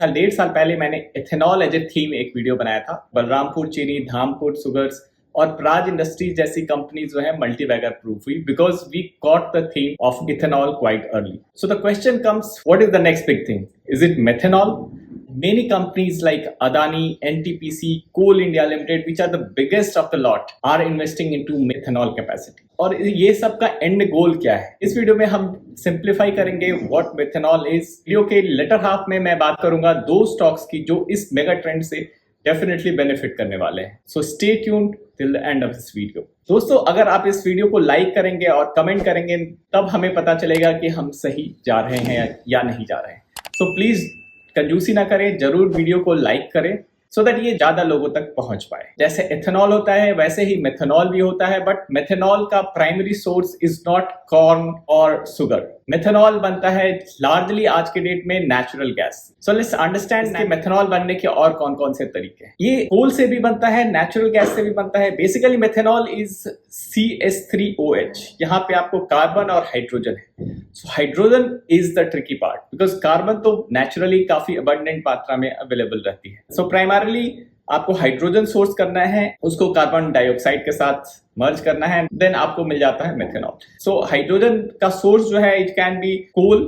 साल 1.5 साल पहले मैंने इथेनॉल एज ए थीम एक वीडियो बनाया था। बलरामपुर चीनी, धामपुर सुगर्स और प्राज इंडस्ट्रीज जैसी कंपनीज जो है मल्टीबैगर प्रूफ हुई because we got the theme of ethanol quite early. So the question comes, what is the next big thing? Is it methanol? Many companies like Adani, NTPC, Coal India Limited, which are the biggest of the lot, are investing into methanol capacity. और ये सब का and गोल क्या है? इस video में हम simplify करेंगे व्हाट मेथेनॉल इज। वीडियो के लेटर हाफ में मैं बात करूंगा दो स्टॉक्स की जो इस मेगा ट्रेंड से डेफिनेटली बेनिफिट करने वाले हैं। So stay tuned till the end of this video. दोस्तों, अगर आप इस वीडियो को लाइक करेंगे और कमेंट करेंगे तब हमें पता चलेगा कि हम सही जा रहे हैं या नहीं जा रहे हैं। सो प्लीज कंजूसी ना करें, जरूर वीडियो को लाइक करें सो दैट ये ज्यादा लोगों तक पहुंच पाए। जैसे एथेनॉल होता है वैसे ही मेथेनॉल भी होता है, बट मेथेनॉल का primary source is not corn और शुगर। मेथेनॉल बनता है लार्जली आज के डेट में natural gas. So let's understand कि मेथेनॉल बनने के और कौन कौन से तरीके हैं। ये कोल से भी बनता है, नेचुरल गैस से भी बनता है। Basically methanol is CH3OH। यहाँ पे आपको कार्बन और हाइड्रोजन है। So hydrogen is the tricky part because carbon तो नेचुरली काफी अबंडेंट मात्रा में अवेलेबल रहती है। सो प्राइमरली आपको हाइड्रोजन सोर्स करना है, उसको कार्बन डाइऑक्साइड के साथ मर्ज करना है, देन आपको मिल जाता है मेथेनॉल। सो हाइड्रोजन का सोर्स जो है it can be coal,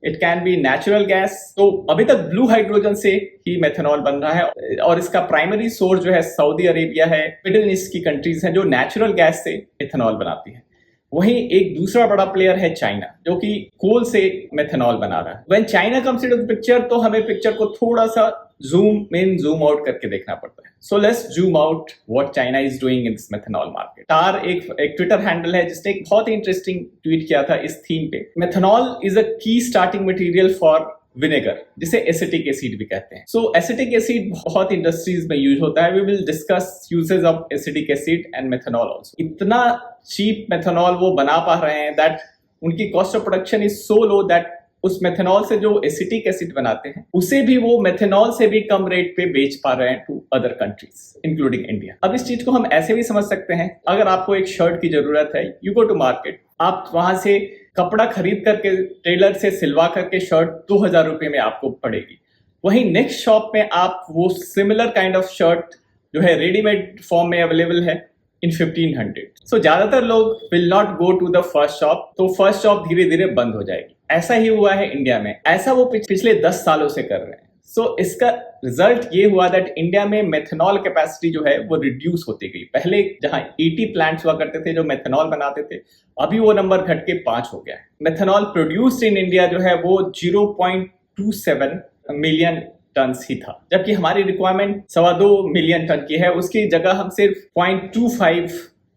it can be natural gas. तो अभी तक ब्लू हाइड्रोजन से ही मेथेनॉल बन रहा है और इसका प्राइमरी सोर्स जो है सऊदी अरेबिया है, मिडिल ईस्ट की कंट्रीज हैं जो नेचुरल गैस से इथेनॉल बनाती है। वहीं एक दूसरा बड़ा प्लेयर है चाइना जो कि कोल से मेथेनॉल बना रहा है। When China comes into the picture तो हमें पिक्चर को थोड़ा सा जूम इन जूम आउट करके देखना पड़ता है। So let's zoom out what China is doing in this methanol market. टार एक ट्विटर हैंडल है जिसने एक बहुत ही इंटरेस्टिंग ट्वीट किया था इस थीम पे। Methanol is a key starting material for vinegar, जिसे एसिटिक एसिड भी कहते हैं। सो एसिटिक एसिड बहुत इंडस्ट्रीज में यूज होता है। We will discuss uses of acetic acid and methanol also. इतना चीप मेथेनॉल वो बना पा रहे हैं दैट उनकी cost of production is so low that उस मेथेनॉल से जो एसिटिक एसिड बनाते हैं उसे भी वो मेथेनॉल से भी कम रेट पे बेच पा रहे हैं to other countries including India. अब इस चीज को हम ऐसे भी समझ सकते हैं, अगर आपको एक शर्ट की जरूरत है, यू गो टू मार्केट, आप वहां से कपड़ा खरीद करके टेलर से सिलवा करके शर्ट 2000 रुपए में आपको पड़ेगी। वहीं नेक्स्ट शॉप में आप वो सिमिलर काइंड ऑफ शर्ट जो है रेडीमेड फॉर्म में अवेलेबल है इन 1500। सो ज्यादातर लोग will not go to the first shop, तो फर्स्ट शॉप धीरे धीरे बंद हो जाएगी। ऐसा ही हुआ है इंडिया में, ऐसा वो पिछले 10 सालों से कर रहे हैं। सो इसका रिजल्ट ये हुआ दैट इंडिया में मेथेनॉल कैपेसिटी जो है वो रिड्यूस होती गई। पहले जहां 80 प्लांट्स हुआ करते थे जो मेथेनॉल बनाते थे, अभी वो नंबर घट के 5 हो गया है। मेथेनॉल प्रोड्यूस्ड इन इंडिया जो है वो 0.27 मिलियन टन ही था, जबकि हमारी रिक्वायरमेंट 2.25 मिलियन टन की है। उसकी जगह हम सिर्फ 0.25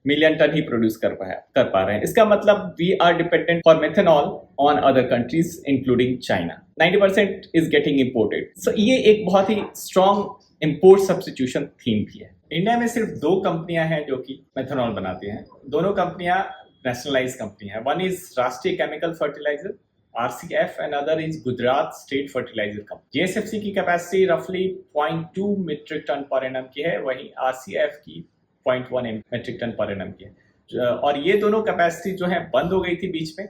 मिलियन टन ही प्रोड्यूस कर पा रहे हैं। इसका मतलब we are dependent for methanol on other countries including China. 90% is getting imported. So ये एक बहुत ही स्ट्रॉन्ग इम्पोर्ट सब्स्टिट्यूशन थीम भी है। इंडिया में सिर्फ 2 कंपनियां हैं जो कि मेथेनॉल बनाती हैं। दोनों कंपनियां नेशनलाइज कंपनी है। One is Rashtriya chemical fertiliser RCF and other is Gujarat State Fertilizer Company। JSFC की कैपेसिटी रफली 0.2 मीट्रिक टन पर एनम की है, वहीं RCF की 0.1 मीट्रिक टन पर एनम की है। और ये दोनों कैपेसिटी जो है बंद हो गई थी बीच में।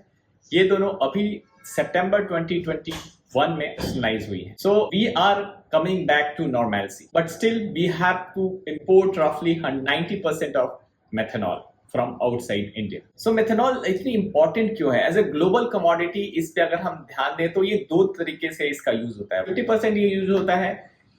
ये दोनों अभी सितंबर 2021 में नेशनलाइज हुई है। So we are coming back to normality, but still we have to import रफली 90% of methanol from outside India. So methanol इतनी इंपॉर्टेंट क्यों है? एज ए ग्लोबल कमोडिटी इस पे अगर हम ध्यान दें तो ये 2 तरीके से इसका यूज होता है। 50% ये यूज होता है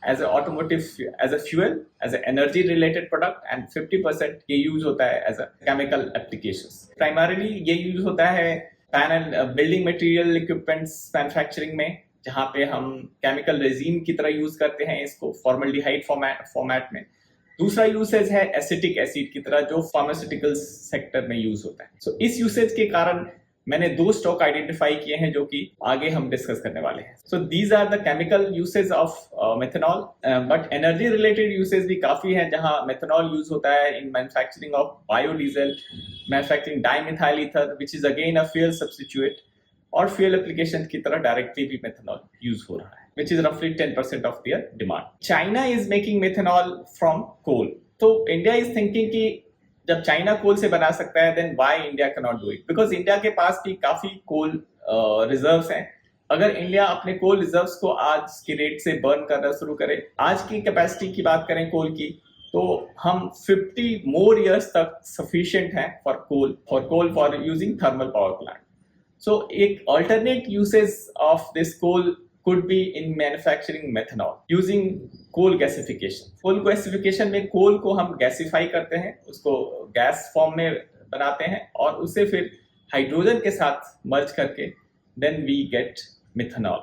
as a automotive, as a fuel, as a energy related product, and 50% ये यूज होता है as a chemical applications. Primarily ये यूज होता है panel, building material equipments manufacturing में, जहां पे हम केमिकल रेजिन की तरह यूज करते हैं इसको फॉर्मल्डिहाइड फॉर्मेट में। दूसरा यूसेज है एसिटिक एसिड की तरह जो फार्मास्यूटिकल सेक्टर में यूज होता है। सो इस यूसेज के कारण मैंने 2 स्टॉक आइडेंटिफाई किए हैं जो कि आगे हम डिस्कस करने वाले हैं। So these are the chemical usage of methanol, but energy related usage भी काफी हैं जहां मेथेनॉल यूज होता है in manufacturing of biodiesel, manufacturing dimethyl ether which is again a fuel substitute, और फ्यूल एप्लीकेशन की तरह डायरेक्टली भी मेथेनॉल यूज हो रहा है, which is roughly 10% of their demand. China is making methanol from coal. तो India is thinking कि जब चाइना कोल से बना सकता है then why India cannot do it? Because India के पास भी काफी कोल रिजर्व्स हैं अगर इंडिया अपने कोल रिजर्व्स को आज की रेट से बर्न करना शुरू करे, आज की कैपेसिटी की बात करें कोल की, तो हम 50 मोर इयर्स तक सफिशिएंट हैं for coal for using thermal power plant. So, एक alternate uses of this coal could be in manufacturing methanol using coal gasification. Coal gasification में कोल को हम गैसिफाई करते हैं, उसको गैस फॉर्म में बनाते हैं और उसे फिर हाइड्रोजन के साथ मर्ज करके then we get methanol.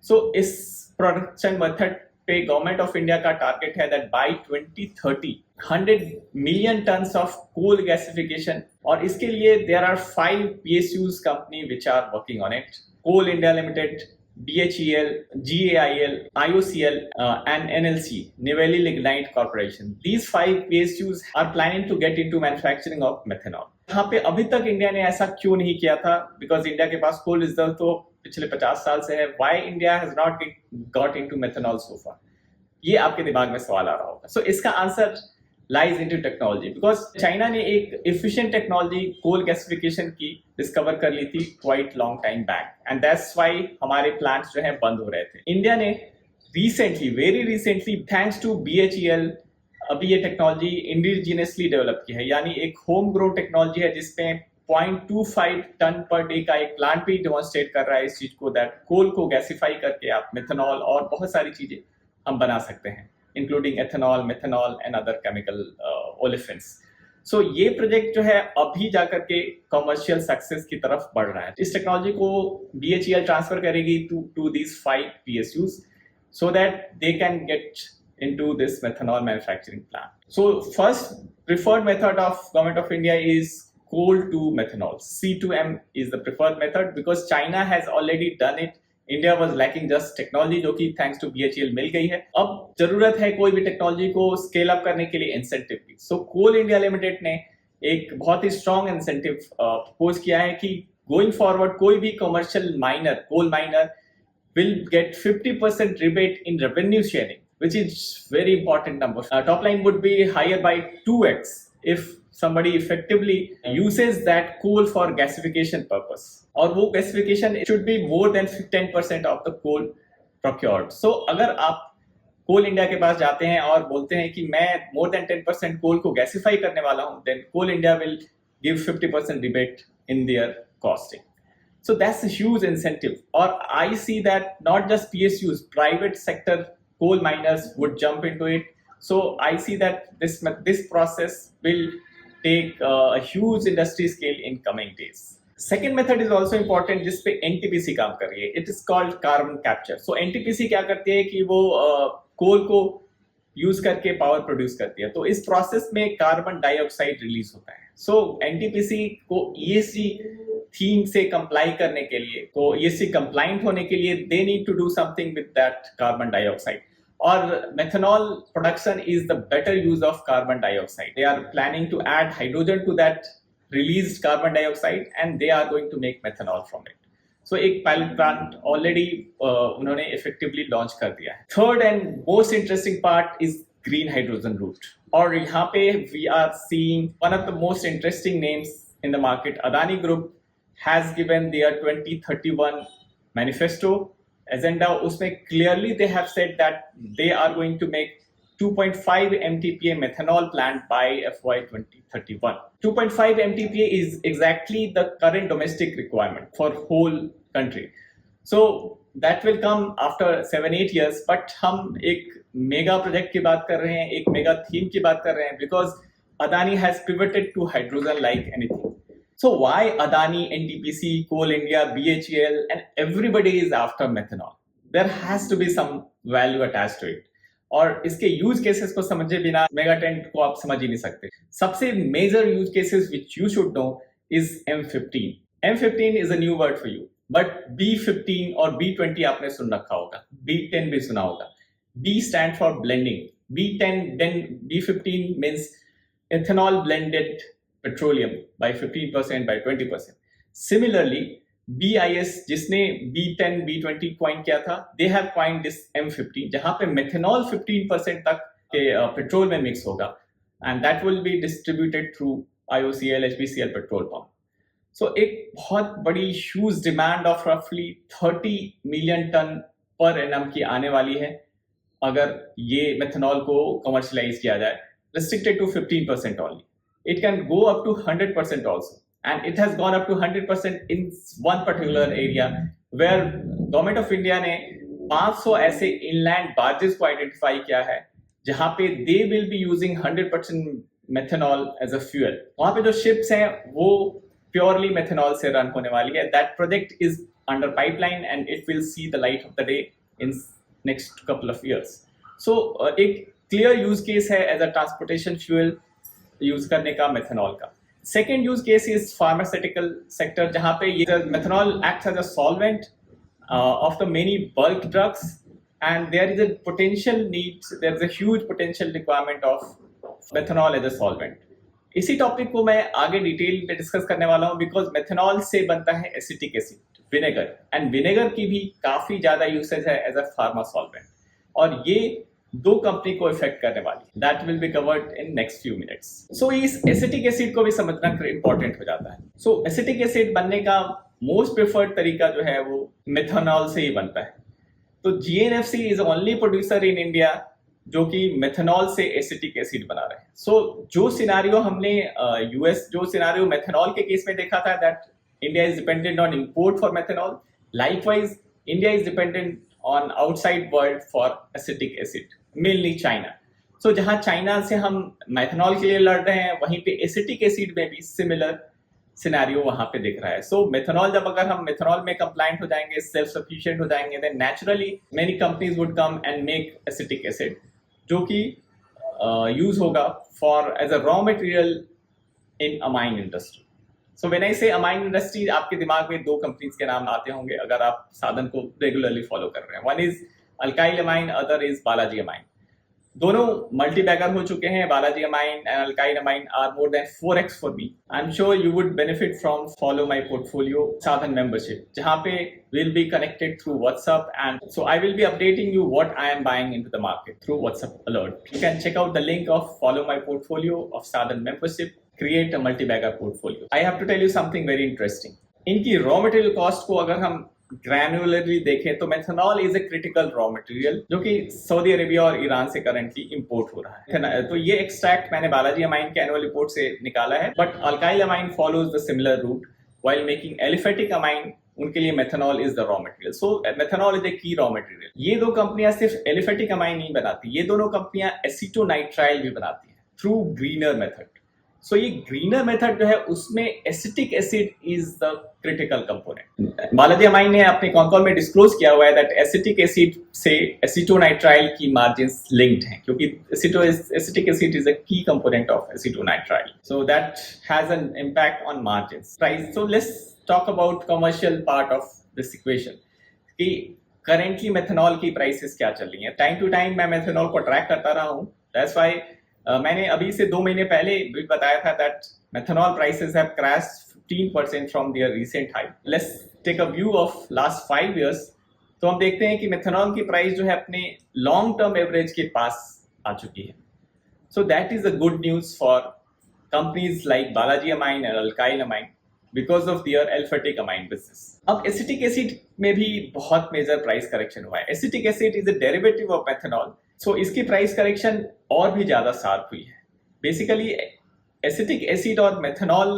So इस प्रोडक्शन मेथड पे गवर्नमेंट ऑफ इंडिया का टारगेट है that by 2030 100 million tons of coal gasification, और इसके लिए there are 5 PSUs company which are working on it. Coal India limited, BHEL, GAIL, IOCL and NLC, Neyveli Lignite Corporation. These 5 PSUs are planning to get into manufacturing of methanol. यहाँ पे अभी तक India ने ऐसा क्यों नहीं किया था? बिकॉज इंडिया के पास कोल रिजर्व तो पिछले 50 साल से है. Why India has not got into methanol so far? ये आपके दिमाग में सवाल आ रहा होगा. सो इसका answer lies into technology, because China ने एक एफिशिएंट टेक्नोलॉजी कोल गैसिफिकेशन की डिस्कवर कर ली थी quite long time back, and that's why हमारे प्लांट्स जो है बंद हो रहे थे. इंडिया ने recently, very recently, thanks to BHEL, अभी ये टेक्नोलॉजी इंडिजिनियसली डेवलप की है, यानी एक होम ग्रो टेक्नोलॉजी है जिसपे 0.25 टन पर डे का एक प्लांट भी डेमोन्स्ट्रेट कर रहा है इस चीज को, दैट कोल को गैसिफाई करके आप मेथनॉल और बहुत सारी चीजें हम बना सकते हैं, including ethanol, methanol and other chemical olefins. So ये प्रोजेक्ट जो है अभी जाकर के कमर्शियल सक्सेस की तरफ बढ़ रहा है. इस टेक्नोलॉजी को BHEL ट्रांसफर करेगी to these 5 PSUs so that they can get into this methanol manufacturing plant. So first preferred method of government of India is coal to methanol. C2M is the preferred method because China has already done it. India was lacking just technology, जो कि thanks to BHEL मिल गई है. अब जरूरत है कोई भी technology को स्केल अप करने के लिए इंसेंटिव की. सो कोल इंडिया लिमिटेड ने एक बहुत ही स्ट्रॉन्ग इंसेंटिव प्रपोज किया है कि गोइंग फॉरवर्ड कोई भी commercial miner, coal miner will get 50% rebate in revenue sharing, which is very important number. Top line would be higher by 2x if somebody effectively uses that coal for gasification purpose. और वो gasification should be more than 10% of the coal procured. So अगर आप कोल India के पास जाते हैं और बोलते हैं कि मैं more than 10% कोल को गैसिफाई करने वाला हूँ, then coal India will give 50% rebate in their costing. So that's a huge incentive. Or I see that not just PSUs, private sector coal miners would jump into it. So I see that this process will take a huge industry scale in coming days. Second method is also important, जिस पे NTPC काम कर रही है. It is called carbon capture. So NTPC क्या करती है कि वो कोल को यूज करके पावर प्रोड्यूस करती है, तो इस प्रोसेस में कार्बन डाइऑक्साइड रिलीज होता है. सो NTPC को ESG थीम से कंप्लाई करने के लिए, तो ESG कंप्लाइंट होने के लिए they need to do something with that carbon dioxide. और methanol production is the better use of carbon dioxide. They are planning to add hydrogen to that released carbon dioxide and they are going to make methanol from it. So एक pilot plant already उन्होंने effectively launch कर दिया है. Third and most interesting part is green hydrogen route. और यहाँ पे we are seeing one of the most interesting names in the market. Adani group has given their 2031 manifesto agenda. उसमें clearly they have said that they are going to make 2.5 MTPA methanol plant by FY 2031. 2.5 MTPA is exactly the current domestic requirement for whole country. So that will come after 7-8 years. But हम एक mega project की बात कर रहे हैं, एक mega theme की बात कर रहे हैं, because Adani has pivoted to hydrogen like anything. So why Adani, NTPC, Coal India, BHEL and everybody is after methanol? There has to be some value attached to it. और इसके use cases को समझे बिना mega trend को आप समझ ही नहीं सकते. सबसे major use cases which you should know is M15. M15 is a new word for you, but B15 और B20 आपने सुन रखा होगा, B10 भी सुना होगा. B stand for blending. B10 then B15 means ethanol blended petroleum by 15%, by 20%. Similarly, BIS जिसने B10, B20 coin किया था, they have coined this M15, जहाँ पे methanol 15% तक के पेट्रोल में मिक्स होगा, and that will be distributed through IOCL, HPCL petrol pump. सो एक बहुत बड़ी ह्यूज डिमांड ऑफ रफली 30 मिलियन टन पर एनम की आने वाली है अगर ये मेथनॉल को कमर्शलाइज किया जाए, restricted to 15% only. It can go up to 100% also. And it has gone up to 100% in one particular area where Government of India ने 500 ऐसे inland barges को identify किया है जहाँ पे they will be using 100% methanol as a fuel. वहाँ पे जो ships हैं वो purely methanol से run होने वाली है. That project is under pipeline and it will see the light of the day in next couple of years. So एक क्लियर यूज केस है as a transportation fuel use करने का methanol का. Second use case is pharmaceutical sector, जहां पे ये methanol acts as a solvent of the many bulk drugs and there is a potential need, there is a huge potential requirement of methanol as a solvent. इसी topic को मैं आगे detail में discuss करने वाला हूं बिकॉज मेथनॉल से बनता है acetic acid, vinegar, and vinegar की भी काफी ज्यादा यूसेज है एज अ फार्मा सॉल्वेंट और ये दो कंपनी को इफेक्ट करने वाली. That will be covered in next few minutes. So इस एसिटिक एसिड को भी समझना इंपॉर्टेंट हो जाता है. सो एसिटिक एसिड बनने का मोस्ट प्रेफर्ड तरीका जो है वो मेथनॉल से ही बनता है. तो GNFC is only producer in India जो कि मेथनॉल से एसिटिक एसिड बना रहे हैं. सो जो सिनारियो हमने यूएस जो सिनारियो मेथनॉल के केस में देखा था, that India is dependent on import for methanol, likewise India is dependent on outside world for acetic acid, mainly China. So जहां चाइना से हम मेथनॉल के लिए लड़ रहे हैं वहीं पे एसिटिक एसिड में भी सिमिलर सिनेरियो वहां पे दिख रहा है. सो मेथनॉल, जब अगर हम मेथनॉल में कंप्लायंट हो जाएंगे, सेल्फ सफिशिएंट हो जाएंगे, then naturally many companies would come and make acetic acid जो कि यूज होगा for as a raw material in amine industry. So when I say amine industry, आपके दिमाग में दो कंपनीज के नाम आते होंगे अगर आप साधन को रेगुलरली फॉलो कर रहे हैं. One is alkyl amine, other is Balaji amine. दोनों मल्टी बैगर हो चुके हैं. Balaji amine and alkyl amine are more than 4x for me. I am sure you would benefit from follow my portfolio Sadhan membership, जहां पे will be connected through WhatsApp, and so I will be updating you what I am buying into the market through WhatsApp alert. You can check out the link of follow my portfolio of साधन membership, create a multi-bagger portfolio. I have to tell you something very interesting. इनकी raw material cost को अगर हम granularly देखें तो methanol is a critical raw material जो कि Saudi Arabia और ईरान से करंटली इंपोर्ट हो रहा है. तो ये एक्सट्रैक्ट मैंने बालाजी अमाइन के एनुअल रिपोर्ट से निकाला है, but alkyl amine follows the similar route while making aliphatic amine. उनके लिए methanol is the raw material. So methanol is a key raw material. ये दो कंपनियां सिर्फ एलिफेटिक अमाइन नहीं बनाती, ये दोनों कंपनियां एसीटोनाइट्राइल भी बनाती है थ्रू ग्रीनर मेथड. सो ये ग्रीनर मेथड जो है उसमें acetic acid is the critical component. Balaji amine ने अपने कॉन्कॉल में डिस्क्लोज किया हुआ है दैट एसिटिक एसिड से एसीटोनाइट्राइल की मार्जिन्स लिंक्ड हैं क्योंकि एसिटिक एसिड इज अ की component of acetonitrile. So that has an impact on margins price. So let's talk about commercial part of this equation कि currently methanol की prices क्या चल रही हैं. टाइम टू टाइम मैं मेथनॉल को track करता रहा हूँ. दैट्स व्हाई मैंने अभी से 2 महीने पहले भी बताया था that methanol prices have crashed 15% from their recent high. Let's take a view of last 5 years. तो हम देखते हैं कि मेथनॉल की प्राइस जो है अपने लॉन्ग टर्म एवरेज के पास आ चुकी है. So that is a good news for companies like Balaji amine और alkyl amine because of their aliphatic amine business. अब एसिटिक एसिड में भी बहुत मेजर प्राइस करेक्शन हुआ है. Acetic acid is a derivative of methanol. So इसकी price करेक्शन और भी ज्यादा शार्प हुई है. बेसिकली एसिटिक एसिड और मेथनॉल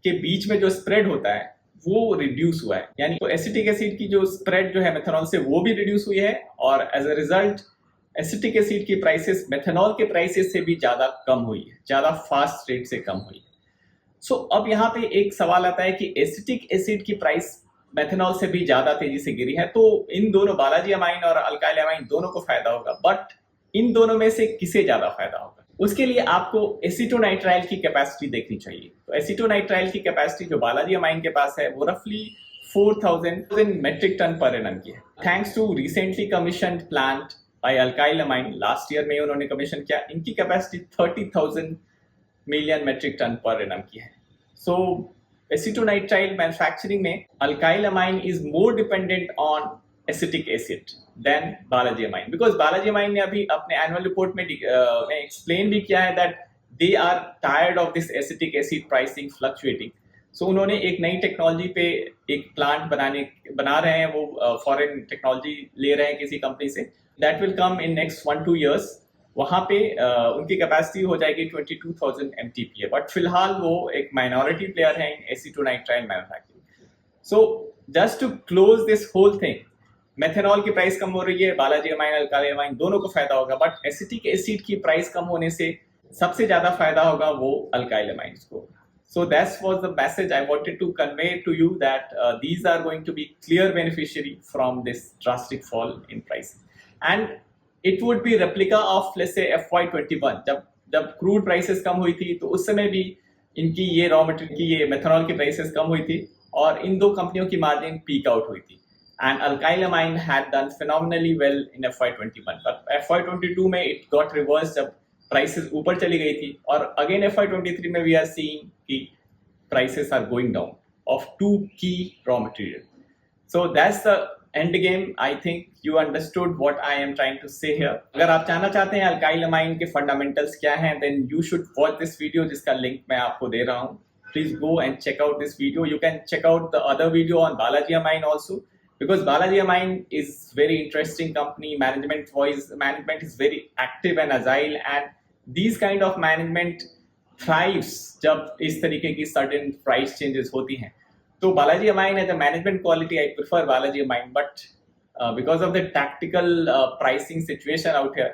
के बीच में जो स्प्रेड होता है वो रिड्यूस हुआ है. यानी तो एसिटिक एसिड की जो स्प्रेड जो है मेथनॉल से वो भी रिड्यूस हुई है और as a result acetic acid की प्राइसेस मेथनॉल के प्राइसेस से भी ज्यादा कम हुई है, ज्यादा फास्ट रेट से कम हुई है. सो अब यहाँ पे एक सवाल आता है कि एसिटिक एसिड की प्राइस मेथनॉल से भी ज्यादा तेजी से गिरी है, तो इन दोनों बालाजी अमाइन और अल्काइल अमाइन दोनों को फायदा होगा, बट इन दोनों में से किसे ज्यादा फायदा होगा? उसके लिए आपको एसीटोनाइट्राइल की कैपेसिटी देखनी चाहिए. तो एसीटोनाइट्राइल की कैपेसिटी जो बालाजी अमाइन के पास है वो रफली 4000 मेट्रिक टन पर एनम की है. Thanks to recently commission plant by alkyl amine, last year में उन्होंने कमीशन किया, इनकी capacity 30,000 million metric ton per annum की है. सो एसीटोनाइट्राइल मैन्युफैक्चरिंग में alkyl amine is more dependent on acetic acid than Balaji amine, because Balaji amine ने अभी अपने एनुअल रिपोर्ट में एक्सप्लेन भी किया है that they are tired of this acetic acid pricing fluctuating. So उन्होंने एक नई टेक्नोलॉजी पे एक प्लांट बना रहे हैं, वो फॉरेन टेक्नोलॉजी ले रहे हैं किसी कंपनी से, that will come in next 1-2 years। वहाँ पे उनकी कैपेसिटी हो जाएगी 22,000 MTPA, बट फिलहाल वो एक माइनॉरिटी प्लेयर है in acetonitrile manufacturing. So just to close this whole thing, methanol की प्राइस कम हो रही है, बालाजी अमाइन अल्काइल अमाइन दोनों को फायदा होगा, बट एसिटिक एसिड की प्राइस कम होने से सबसे ज्यादा फायदा होगा वो अल्काइल अमाइंस को। So that was the message I wanted to convey to you, that these are going to be clear beneficiary from this drastic fall in price, and it would be replica of let's say FY21, जब crude prices कम हुई थी, तो उस समय भी इनकी ये raw material की ये मेथनॉल की प्राइसेस कम हुई थी और इन दो कंपनियों की मार्जिन पीक आउट हुई थी, and alkyl amine had done phenomenally well in FY21, but FY22 में इट गॉट रिवर्स जब प्राइसेस ऊपर चली गई थी, और अगेन FY23 में वी आर सीइंग कि prices are going down off to key raw material. So that's the end game. I think you understood what I am trying to say here. अगर आप जानना चाहते हैं अल्काइल अमाइन के fundamentals क्या हैं, then you should watch this video, जिसका link मैं आपको दे रहा हूँ। Please go and check out this video. You can check out the other video on Balaji amine also, because Balaji Amine is very interesting company. Management is very active and agile, and these kind of management thrives जब इस तरीके की certain price changes होती हैं। तो Balaji Amine as a management quality, I prefer Balaji Amine, but because of the tactical pricing situation out here,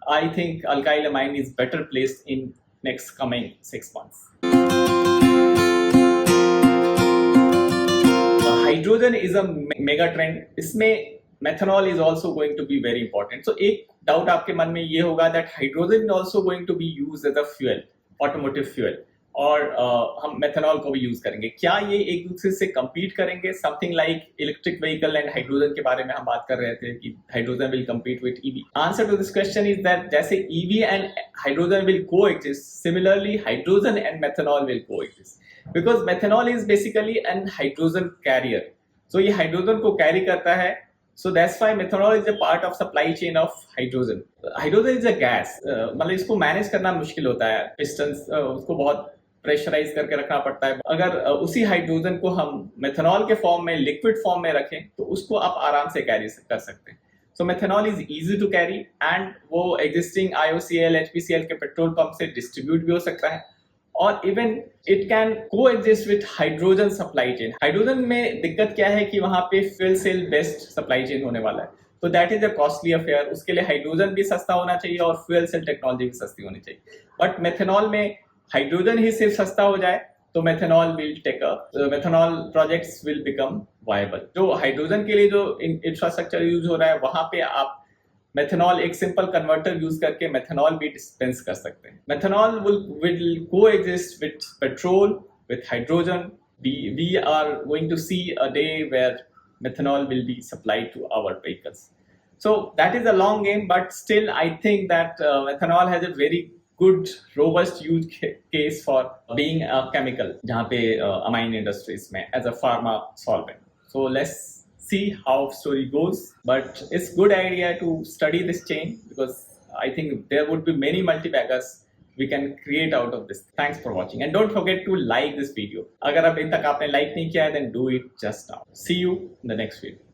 I think Alkyl Amine is better placed in next coming 6 months. Hydrogen is a mega trend, इसमें methanol is also going to be very important. So एक doubt आपके मन में ये होगा that hydrogen is also going to be use as a fuel, automotive fuel, और हम methanol को भी यूज करेंगे। क्या ये एक दूसरे से compete करेंगे? Something like electric vehicle and hydrogen के बारे में हम बात कर रहे थे कि hydrogen will compete with EV। Answer to this question is that जैसे EV and hydrogen will coexist, similarly hydrogen and methanol will coexist, because methanol is basically an hydrogen carrier, so ये हाइड्रोजन को carry करता है, so that's why methanol is a part of supply chain of hydrogen। Hydrogen is a gas, मतलब इसको manage करना मुश्किल होता है, पिस्टन्स उसको बहुत प्रेशराइज करके रखना पड़ता है। अगर उसी हाइड्रोजन को हम मेथनॉल के फॉर्म में, लिक्विड फॉर्म में रखें, तो उसको आप आराम से कैरी कर सकते हैं। So methanol is easy to carry, and वो एग्जिस्टिंग IOCL HPCL के पेट्रोल पंप से डिस्ट्रीब्यूट भी हो सकता है, और even it can coexist with hydrogen supply chain. Hydrogen में दिक्कत क्या है कि वहां पे fuel cell based supply chain होने वाला है, तो that is a costly affair. उसके लिए हाइड्रोजन भी सस्ता होना चाहिए और फ्यूल सेल टेक्नोलॉजी भी सस्ती होनी चाहिए। बट मेथनॉल में हाइड्रोजन ही सिर्फ सस्ता हो जाए तो methanol projects will become viable. जो हाइड्रोजन के लिए जो इंफ्रास्ट्रक्चर यूज हो रहा है, वहां पे आप मेथनॉल एक सिंपल कन्वर्टर यूज करके मेथनॉल भी डिस्पेंस कर सकते हैं। Methanol will coexist with petrol, with hydrogen. We are going to see a day where methanol will be supplied to our vehicles. So that is a long game, but still I think that methanol has a very good robust use case for being a chemical, जहाँ पे amine industries में as a pharma solvent. So let's see how story goes, but it's good idea to study this chain, because I think there would be many multi-baggers we can create out of this. Thanks for watching, and don't forget to like this video. अगर अभी तक आपने like नहीं किया है, then do it just now. See you in the next video.